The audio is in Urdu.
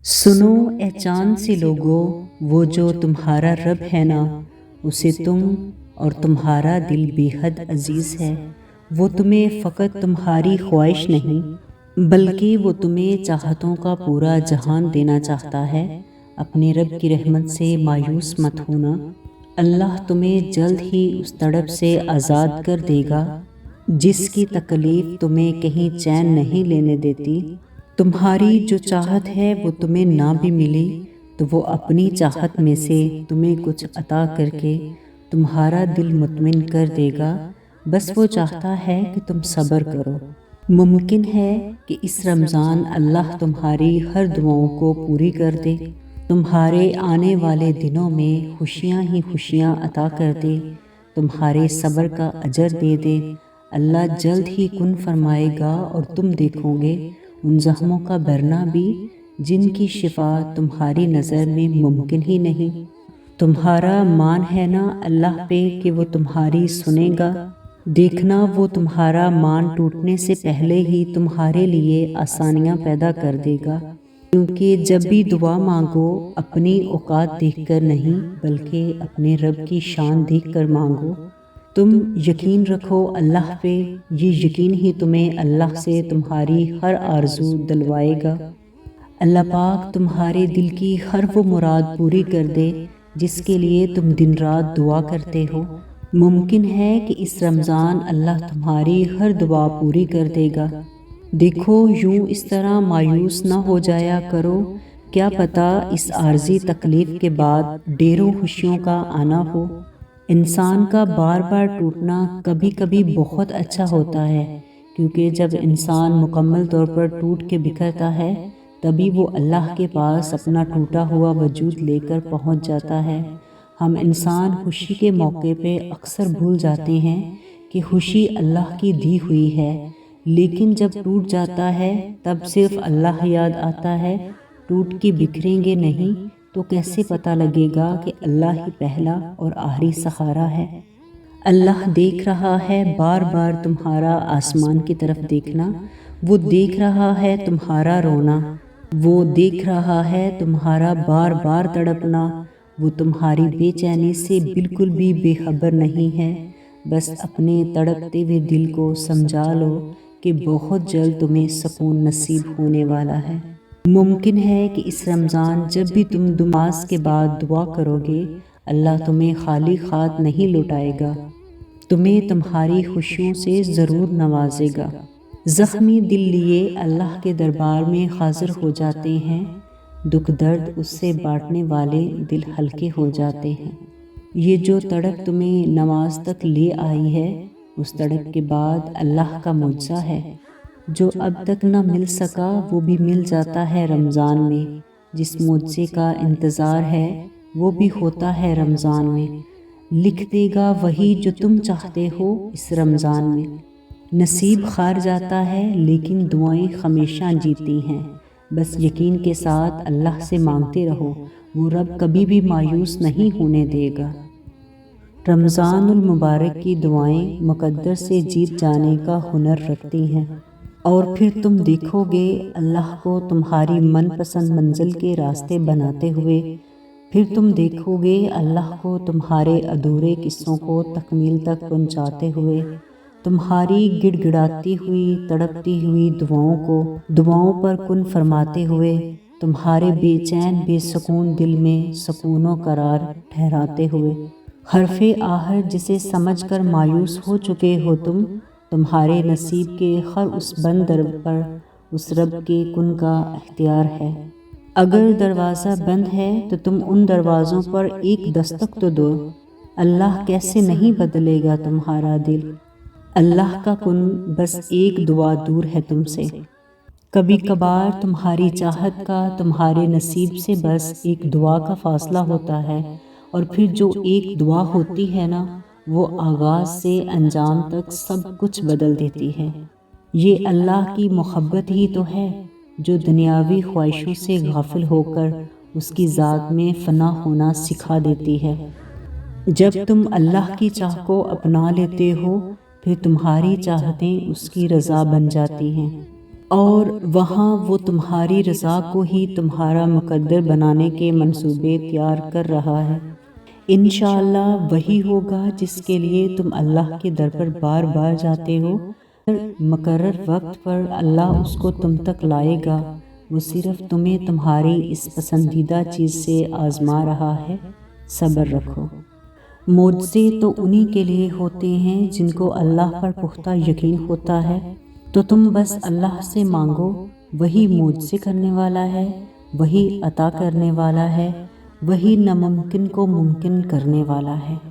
سنو اے چاند سے لوگو، وہ جو تمہارا رب ہے نا، اسے تم اور تمہارا دل بے حد عزیز ہے۔ وہ تمہیں فقط تمہاری خواہش نہیں بلکہ وہ تمہیں چاہتوں کا پورا جہان دینا چاہتا ہے۔ اپنے رب کی رحمت سے مایوس مت ہونا، اللہ تمہیں جلد ہی اس تڑپ سے آزاد کر دے گا جس کی تکلیف تمہیں کہیں چین نہیں لینے دیتی۔ تمہاری جو چاہت ہے وہ تمہیں نہ بھی ملی تو وہ اپنی چاہت میں سے تمہیں کچھ عطا کر کے تمہارا دل مطمئن کر دے گا۔ بس وہ چاہتا ہے کہ تم صبر کرو۔ ممکن ہے کہ اس رمضان اللہ تمہاری ہر دعاؤں کو پوری کر دے، تمہارے آنے والے دنوں میں خوشیاں ہی خوشیاں عطا کر دے، تمہارے صبر کا اجر دے دے۔ اللہ جلد ہی کن فرمائے گا اور تم دیکھو گے ان زخموں کا بھرنا بھی جن کی شفا تمہاری نظر میں ممکن ہی نہیں۔ تمہارا مان ہے نا اللہ پہ کہ وہ تمہاری سنے گا، دیکھنا وہ تمہارا مان ٹوٹنے سے پہلے ہی تمہارے لیے آسانیاں پیدا کر دے گا، کیونکہ جب بھی دعا مانگو اپنی اوقات دیکھ کر نہیں بلکہ اپنے رب کی شان دیکھ کر مانگو۔ تم یقین رکھو اللہ پہ، یہ یقین ہی تمہیں اللہ سے تمہاری ہر آرزو دلوائے گا۔ اللہ پاک تمہارے دل کی ہر وہ مراد پوری کر دے جس کے لیے تم دن رات دعا کرتے ہو۔ ممکن ہے کہ اس رمضان اللہ تمہاری ہر دعا پوری کر دے گا۔ دیکھو یوں اس طرح مایوس نہ ہو جایا کرو، کیا پتہ اس عارضی تکلیف کے بعد ڈھیروں خوشیوں کا آنا ہو۔ انسان کا بار بار ٹوٹنا کبھی کبھی بہت اچھا ہوتا ہے، کیونکہ جب انسان مکمل طور پر ٹوٹ کے بکھرتا ہے تبھی وہ اللہ کے پاس اپنا ٹوٹا ہوا وجود لے کر پہنچ جاتا ہے۔ ہم انسان خوشی کے موقع پہ اکثر بھول جاتے ہیں کہ خوشی اللہ کی دی ہوئی ہے، لیکن جب ٹوٹ جاتا ہے تب صرف اللہ یاد آتا ہے۔ ٹوٹ کے بکھریں گے نہیں تو کیسے پتہ لگے گا کہ اللہ ہی پہلا اور آخری سہارا ہے۔ اللہ دیکھ رہا ہے بار بار تمہارا آسمان کی طرف دیکھنا، وہ دیکھ رہا ہے تمہارا رونا، وہ دیکھ رہا ہے تمہارا بار بار تڑپنا، وہ تمہاری بے چینی سے بالکل بھی بے خبر نہیں ہے۔ بس اپنے تڑپتے ہوئے دل کو سمجھا لو کہ بہت جلد تمہیں سکون نصیب ہونے والا ہے۔ ممکن ہے کہ اس رمضان جب بھی تم نماز کے بعد دعا کرو گے اللہ تمہیں خالی ہاتھ نہیں لوٹائے گا، تمہیں تمہاری خوشیوں سے ضرور نوازے گا۔ زخمی دل لیے اللہ کے دربار میں حاضر ہو جاتے ہیں، دکھ درد اس سے بانٹنے والے دل ہلکے ہو جاتے ہیں۔ یہ جو تڑپ تمہیں نماز تک لے آئی ہے، اس تڑپ کے بعد اللہ کا معجزہ ہے جو اب تک نہ مل سکا، وہ بھی مل جاتا ہے رمضان میں۔ جس معجزے کا انتظار ہے وہ بھی ہوتا ہے رمضان میں۔ لکھ دے گا وہی جو تم چاہتے ہو اس رمضان میں۔ نصیب ہار جاتا ہے لیکن دعائیں ہمیشہ جیتی ہیں۔ بس یقین کے ساتھ اللہ سے مانگتے رہو، وہ رب کبھی بھی مایوس نہیں ہونے دے گا۔ رمضان المبارک کی دعائیں مقدر سے جیت جانے کا ہنر رکھتی ہیں، اور پھر تم دیکھو گے اللہ کو تمہاری من پسند منزل کے راستے بناتے ہوئے۔ پھر تم دیکھو گے اللہ کو تمہارے ادھورے قصوں کو تکمیل تک پہنچاتے ہوئے، تمہاری گڑ گڑاتی ہوئی تڑپتی ہوئی دعاؤں پر کن فرماتے ہوئے، تمہارے بے چین بے سکون دل میں سکون و قرار ٹھہراتے ہوئے۔ حرف آخر جسے سمجھ کر مایوس ہو چکے ہو تمہارے نصیب کے ہر اس بند در پر اس رب کے کن کا اختیار ہے۔ اگر دروازہ بند ہے تو تم ان دروازوں پر ایک دستک تو دو، اللہ کیسے نہیں بدلے گا تمہارا دل۔ اللہ کا کن بس ایک دعا دور ہے تم سے۔ کبھی کبھار تمہاری چاہت کا تمہارے نصیب سے بس ایک دعا کا فاصلہ ہوتا ہے، اور پھر جو ایک دعا ہوتی ہے نا وہ آغاز سے انجام تک سب کچھ بدل دیتی ہے۔ یہ اللہ کی محبت ہی تو ہے جو دنیاوی خواہشوں سے غافل ہو کر اس کی ذات میں فنا ہونا سکھا دیتی ہے۔ جب تم اللہ کی چاہ کو اپنا لیتے ہو پھر تمہاری چاہتیں اس کی رضا بن جاتی ہیں۔ اور وہاں وہ تمہاری رضا کو ہی تمہارا مقدر بنانے کے منصوبے تیار کر رہا ہے۔ انشاءاللہ وہی ہوگا جس کے لیے تم اللہ کے در پر بار بار جاتے ہو۔ مقرر وقت پر اللہ اس کو تم تک لائے گا۔ وہ صرف تمہیں تمہاری اس پسندیدہ چیز سے آزما رہا ہے۔ صبر رکھو۔ معجزے تو انہی کے لیے ہوتے ہیں جن کو اللہ پر پختہ یقین ہوتا ہے۔ تو تم بس اللہ سے مانگو، وہی معجزے کرنے والا ہے، وہی عطا کرنے والا ہے، وہی ناممکن کو ممکن کرنے والا ہے۔